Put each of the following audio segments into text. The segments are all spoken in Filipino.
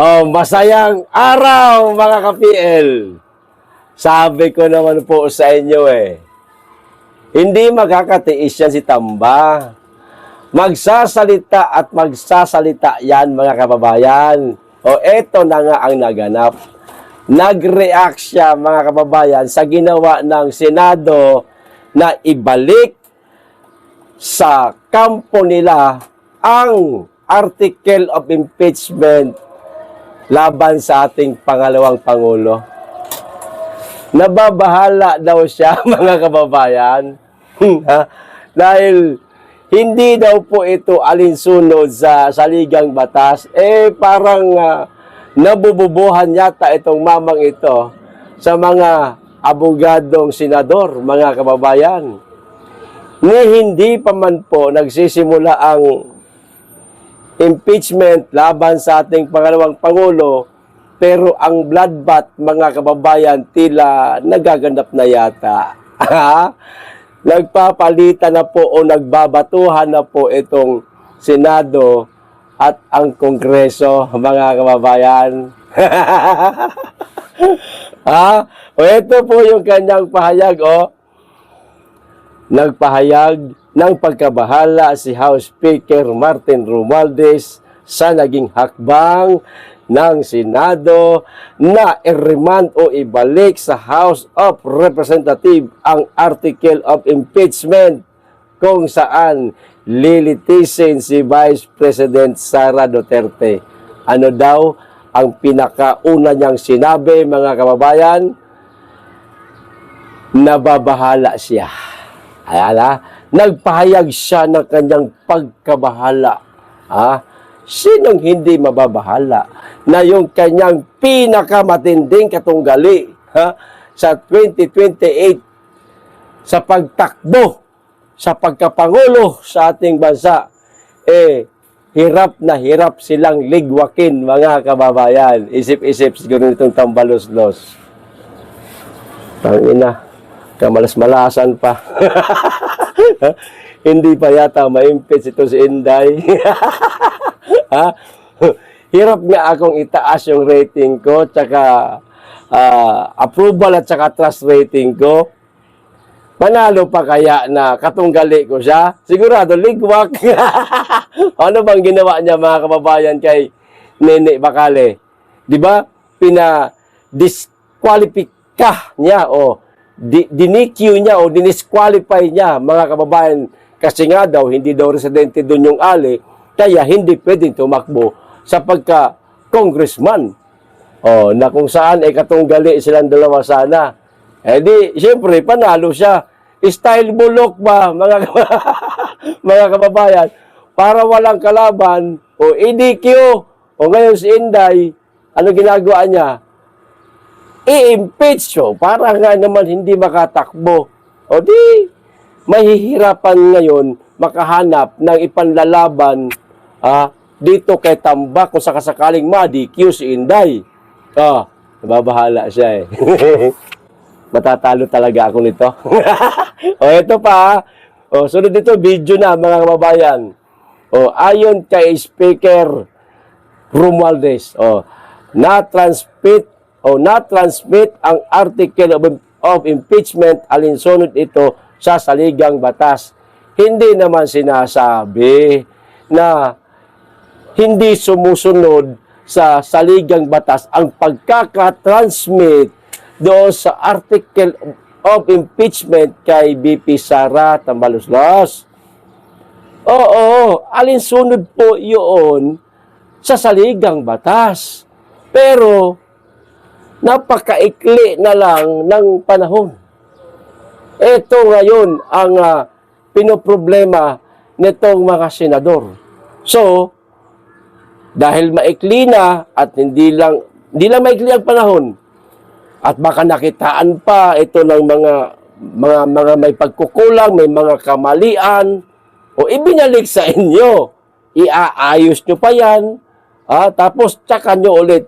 Oh, masayang araw mga ka-PL. Sabi ko naman po sa inyo hindi magkakatiis yan si Tamba. Magsasalita at magsasalita yan mga kababayan. O eto na nga ang naganap. Nag-react siya mga kababayan sa ginawa ng Senado na ibalik sa kampo nila ang article of impeachment laban sa ating pangalawang Pangulo. Nababahala daw siya mga kababayan dahil hindi daw po ito alinsunod sa saligang batas. Parang nabububuhan yata itong mamang ito sa mga abogadong senador, mga kababayan. Hindi pa man po nagsisimula ang impeachment laban sa ating pangalawang Pangulo, pero ang bloodbath, mga kababayan, tila nagaganap na yata. Nagpapalitan na po o nagbabatuhan na po itong Senado at ang Kongreso, mga kababayan. O ito po yung kanyang pahayag, Nagpahayag ng pagkabahala si House Speaker Martin Romualdez sa naging hakbang ng Senado na i-remand o ibalik sa House of Representatives ang Article of Impeachment kung saan lilitisin si Vice President Sara Duterte. Ano daw ang pinakauna niyang sinabi, mga kababayan? Nababahala siya. Ayan, nagpahayag siya ng kanyang pagkabahala. Sinong hindi mababahala na yung kanyang pinakamatinding katunggali sa 2028 sa pagtakbo, sa pagkapangulo sa ating bansa, hirap na hirap silang ligwakin, mga kababayan. Isip-isip siguro nitong tambalos-los. Tangina, kamalas-malasan pa. Hindi pa yata ma-impeach ito si Inday. Hirap nga akong itaas yung rating ko, tsaka approval at tsaka trust rating ko. Panalo pa kaya na katunggali ko siya? Sigurado, ligwak. Ano bang ginawa niya, mga kababayan, kay Nene Bacale? Di ba? Pina-disqualify niya diniq niya o dinisqualify niya, mga kababayan, kasi nga daw hindi daw residente doon yung ali, kaya hindi pwedeng tumakbo sa pagka-congressman. Na kung saan katunggali silang dalawa sana. Di, siyempre, panalo siya. Style bulok ba, mga kababayan? Para walang kalaban, EDQ, ngayon si Inday, ano ginagawa niya? I-impeach para nga naman hindi makatakbo. Di, mahihirapan ngayon makahanap ng ipanlalaban dito kay Tamba kung sakasakaling ma-DQ si Inday. Nababahala siya Matatalo talaga ako nito. Ito pa. Sunod dito, video na, mga kababayan. Ayon kay Speaker Romualdez, na-transmit ang article of impeachment, alinsunod ito sa saligang batas. Hindi naman sinasabi na hindi sumusunod sa saligang batas ang pagkakatransmit doon sa article of impeachment kay BP Sara Tambaluslos. Alinsunod po yun sa saligang batas. Pero napakaikli na lang ng panahon. Ito ngayon ang pinoproblema nitong mga senador. So, dahil maikli na at hindi lang maikli ang panahon, at baka nakitaan pa ito ng mga may pagkukulang, may mga kamalian, ibinalik sa inyo. Iaayos nyo pa yan, tapos tsaka nyo ulit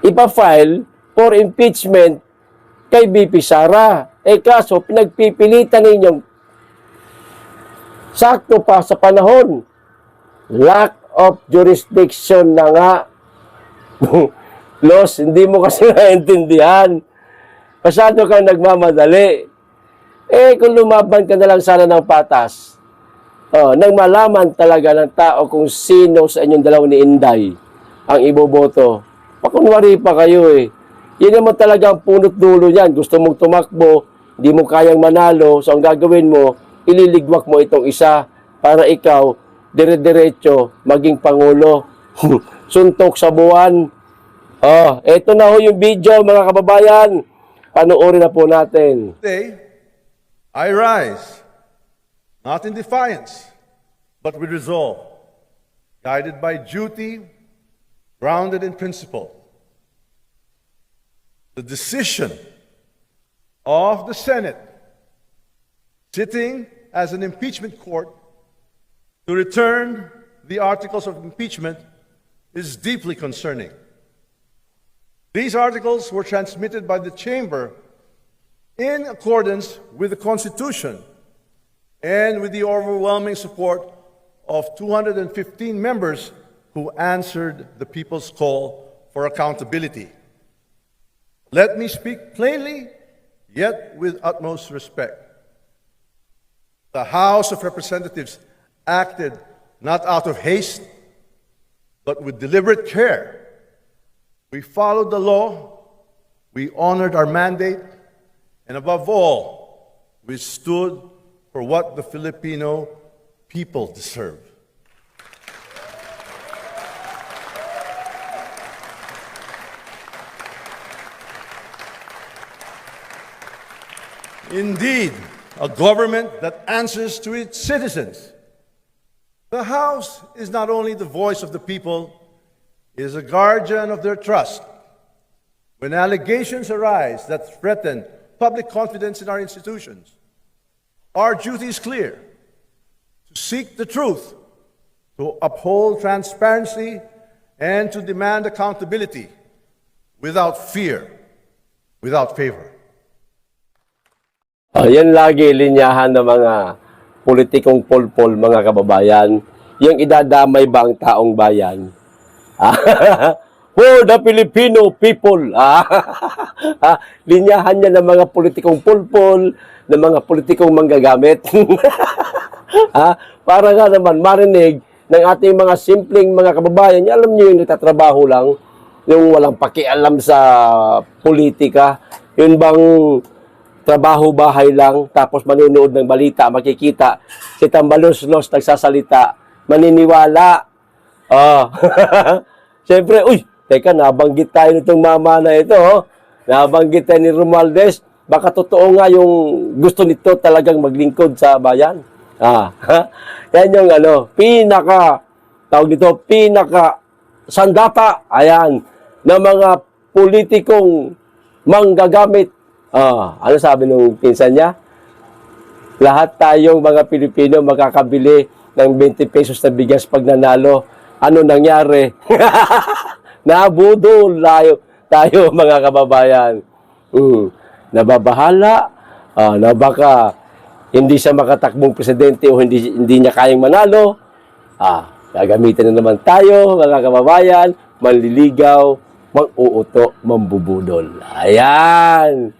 ipa-file for impeachment kay BP Sara. Kaso, pinagpipilitan ninyong sakto pa sa panahon. Lack of jurisdiction na nga Los, hindi mo kasi naintindihan. Masyado kang nagmamadali. Kung lumaban ka na lang sana ng patas, nang malaman talaga ng tao kung sino sa inyong dalawa ni Inday ang iboboto. Pakunwari pa kayo Yan naman talaga ang punot dulo niyan. Gusto mong tumakbo, hindi mo kayang manalo, so ang gagawin mo, ililigwak mo itong isa para ikaw, dire-diretso, maging Pangulo. Suntok sa buwan. Eto na ho yung video, mga kababayan. Panoorin na po natin. Today, I rise, not in defiance, but with resolve, guided by duty, grounded in principle. The decision of the Senate, sitting as an impeachment court, to return the articles of impeachment is deeply concerning. These articles were transmitted by the chamber in accordance with the Constitution and with the overwhelming support of 215 members who answered the people's call for accountability. Let me speak plainly, yet with utmost respect. The House of Representatives acted not out of haste, but with deliberate care. We followed the law, we honored our mandate, and above all, we stood for what the Filipino people deserve. Indeed, a government that answers to its citizens. The House is not only the voice of the people, it is a guardian of their trust. When allegations arise that threaten public confidence in our institutions, our duty is clear: to seek the truth, to uphold transparency, and to demand accountability without fear, without favor. Yan lagi linyahan ng mga politikong pulpol, mga kababayan. Yung idadamay ba ang taong bayan? For the Filipino people. Linyahan niya ng mga politikong pulpol, ng mga politikong manggagamit. Para nga naman marinig ng ating mga simpleng mga kababayan. Alam niyo yung nagtatrabaho lang, yung walang pakialam sa politika. Yun bang trabaho bahay lang, tapos manunood ng balita, makikita si Tambalos-los nagsasalita, maniniwala. Siyempre, teka, nabanggit tayo nitong mama na ito. Nabanggit tayo ni Romualdez. Baka totoo nga yung gusto nito talagang maglingkod sa bayan. Yan yung pinaka sandata, ayan, ng mga politikong manggagamit. Ano sabi nung pinsan niya? Lahat tayong mga Pilipino makakabili ng 20 pesos na bigas pag nanalo. Ano nangyari? Nabudol tayo mga kababayan. Nababahala na baka hindi siya makatakbong presidente o hindi niya kayang manalo. Gagamitin na naman tayo mga kababayan, manliligaw, mag-uuto, mambubudol. Ayan.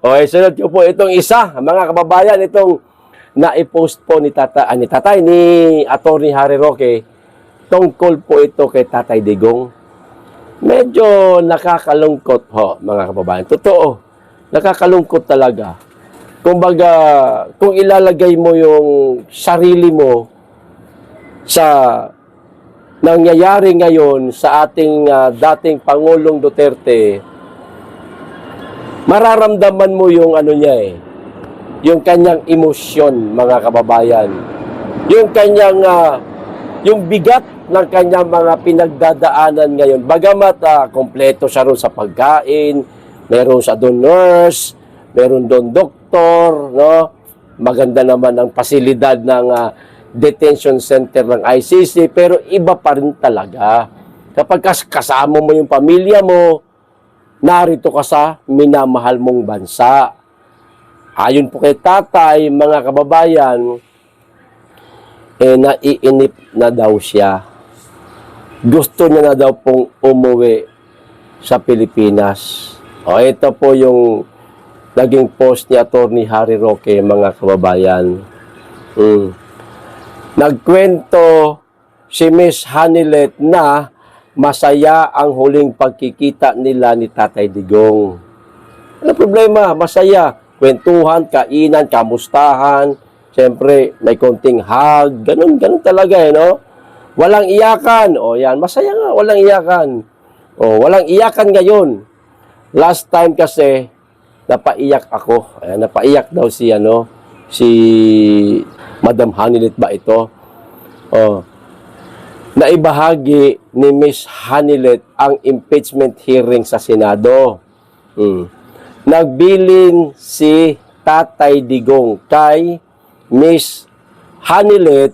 Okay, sunod ko po itong isa, mga kababayan, itong na-post po ni Tatay, ni Attorney Harry Roque, tungkol po ito kay Tatay Digong. Medyo nakakalungkot ho, mga kababayan. Totoo, nakakalungkot talaga. Kumbaga, kung ilalagay mo yung sarili mo sa nangyayari ngayon sa ating dating Pangulong Duterte, mararamdaman mo yung yung kanyang emosyon, mga kababayan. Yung kanyang, yung bigat ng kanyang mga pinagdadaanan ngayon. Bagamat kompleto siya ron sa pagkain, meron siya doon nurse, meron doon doktor, no? Maganda naman ang pasilidad ng detention center ng ICC, pero iba pa rin talaga. Kapag kasama mo yung pamilya mo, narito ka sa minamahal mong bansa. Ayon po kay Tatay, mga kababayan, naiinip na daw siya. gusto niya na daw pong umuwi sa Pilipinas. O, ito po yung naging post ni Attorney Harry Roque, mga kababayan. Nagkwento si Miss Hanilet na masaya ang huling pagkikita nila ni Tatay Digong. Ano problema? Masaya. Kwentuhan, kainan, kamustahan. Siyempre, may konting hug. Ganun talaga no? Walang iyakan. O yan, masaya nga, walang iyakan. O, walang iyakan ngayon. Last time kasi, napaiyak ako. Ayan, napaiyak daw si Madam Hanilet ba ito? O, naibahagi ni Miss Hanilet ang impeachment hearing sa Senado. Nagbilin si Tatay Digong kay Miss Hanilet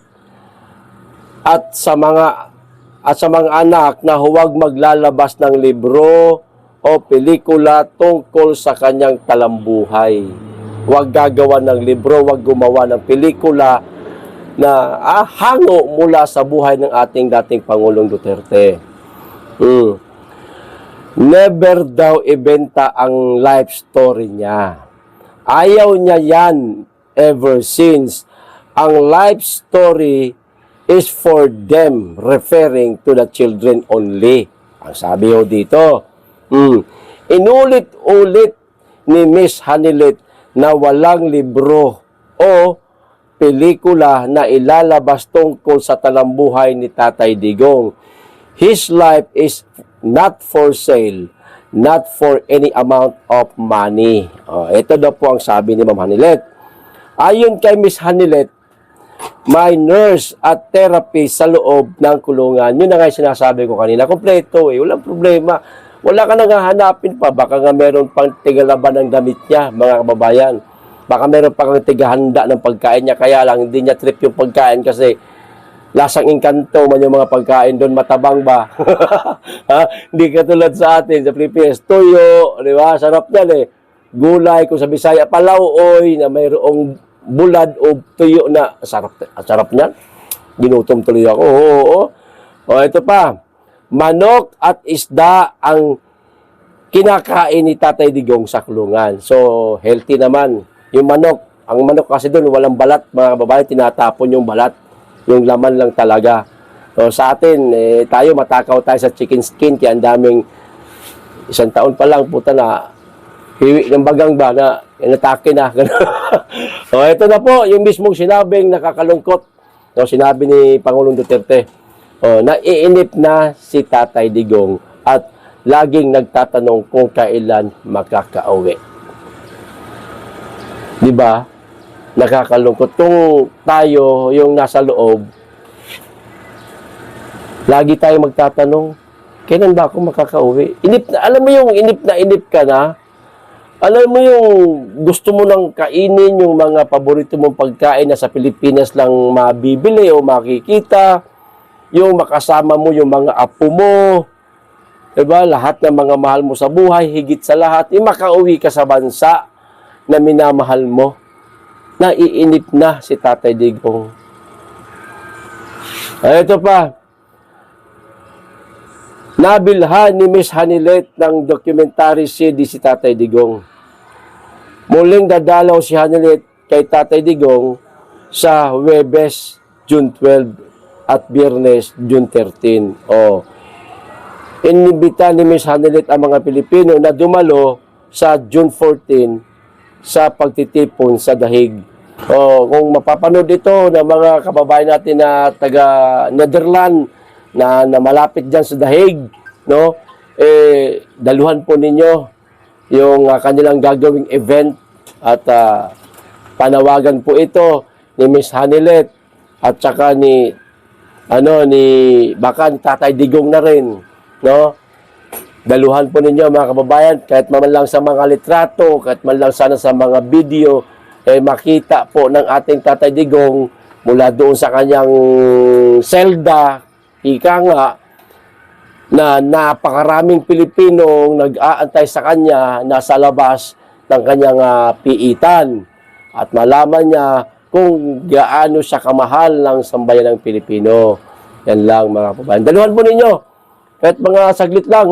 at sa mga anak na huwag maglalabas ng libro o pelikula tungkol sa kanyang talambuhay. Huwag gagawa ng libro, huwag gumawa ng pelikula na hango mula sa buhay ng ating dating Pangulong Duterte. Never daw ibenta ang life story niya. Ayaw niya yan ever since. Ang life story is for them, referring to the children only. Ang sabi ho dito. Inulit-ulit ni Miss Hanilet na walang libro o pelikula na ilalabas tungkol sa talambuhay ni Tatay Digong. His life is not for sale, not for any amount of money. Ito daw po ang sabi ni Ma'am Hanilet. Ayon kay Miss Hanilet, may nurse at therapist sa loob ng kulungan. Yun na nga yung sinasabi ko kanina. Kompleto walang problema. Wala ka nang hahanapin pa. Baka nga meron pang tigalaban ng damit niya, mga kababayan. Baka meron pang tigahanda ng pagkain niya. Kaya lang, hindi niya trip yung pagkain kasi lasang engkanto man yung mga pagkain doon, matabang ba? Hindi katulad sa atin, sa Pilipinas. Tuyo, di ba? Sarap yan Gulay, kung sa Bisaya, palauoy na mayroong bulad o tuyo na sarap niyan. Ginutom tuloy ako. Oo. O, ito pa. Manok at isda ang kinakain ni Tatay Digong sa kulungan. So, healthy naman. Yung manok, ang manok kasi doon, walang balat. Mga babae, tinatapon yung balat. Yung laman lang talaga. So, sa atin, tayo matakaw tayo sa chicken skin. Kaya ang daming, isang taon pa lang, puta na, hiwi ng bagang ba na inatake na. So, ito na po, yung mismong sinabing nakakalungkot. So, sinabi ni Pangulong Duterte, naiinip na si Tatay Digong at laging nagtatanong kung kailan makakauwi. Di ba? Nakakalungkot. Kung tayo yung nasa loob, lagi tayo magtatanong, kailan ba ako makakauwi? Inip na, alam mo yung inip ka na, alam mo yung gusto mo nang kainin yung mga paborito mong pagkain na sa Pilipinas lang mabibili o makikita, yung makasama mo yung mga apo mo, diba? Lahat ng mga mahal mo sa buhay, higit sa lahat, yung makauwi ka sa bansa na minamahal mo. Naiinip na si Tatay Digong. Ito pa. Nabilhan ni Miss Hanilet ng documentary CD si Tatay Digong. Muling dadalaw si Hanilet kay Tatay Digong sa Huwebes, June 12 at Biyernes, June 13. Inibita ni Miss Hanilet ang mga Pilipino na dumalo sa June 14 sa pagtitipon sa dahig. Kung mapapanood ito ng mga kababayan natin na taga Netherlands na malapit dyan sa dahig, no? Daluhan po ninyo yung kanilang gagawing event at panawagan po ito ni Miss Hanilet at saka ni baka ni Tatay Digong na rin, no? Daluhan po ninyo mga kababayan, kahit man lang sa mga litrato, kahit man lang sana sa mga video, makita po ng ating Tatay Digong mula doon sa kanyang selda, ika nga, na napakaraming Pilipinong nag-aantay sa kanya nasa labas ng kanyang piitan at malaman niya kung gaano siya kamahal ng sambayan ng Pilipino. Yan lang mga kababayan. Daluhan po ninyo. Kahit mga saglit lang,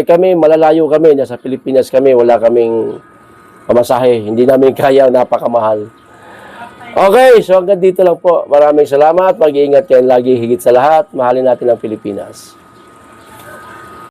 kami, malalayo kami. Nasa Pilipinas kami, wala kaming pamasahe. Hindi namin kaya, napakamahal. Okay, so hanggang dito lang po. Maraming salamat. Mag-iingat kayo lagi, higit sa lahat. Mahalin natin ang Pilipinas.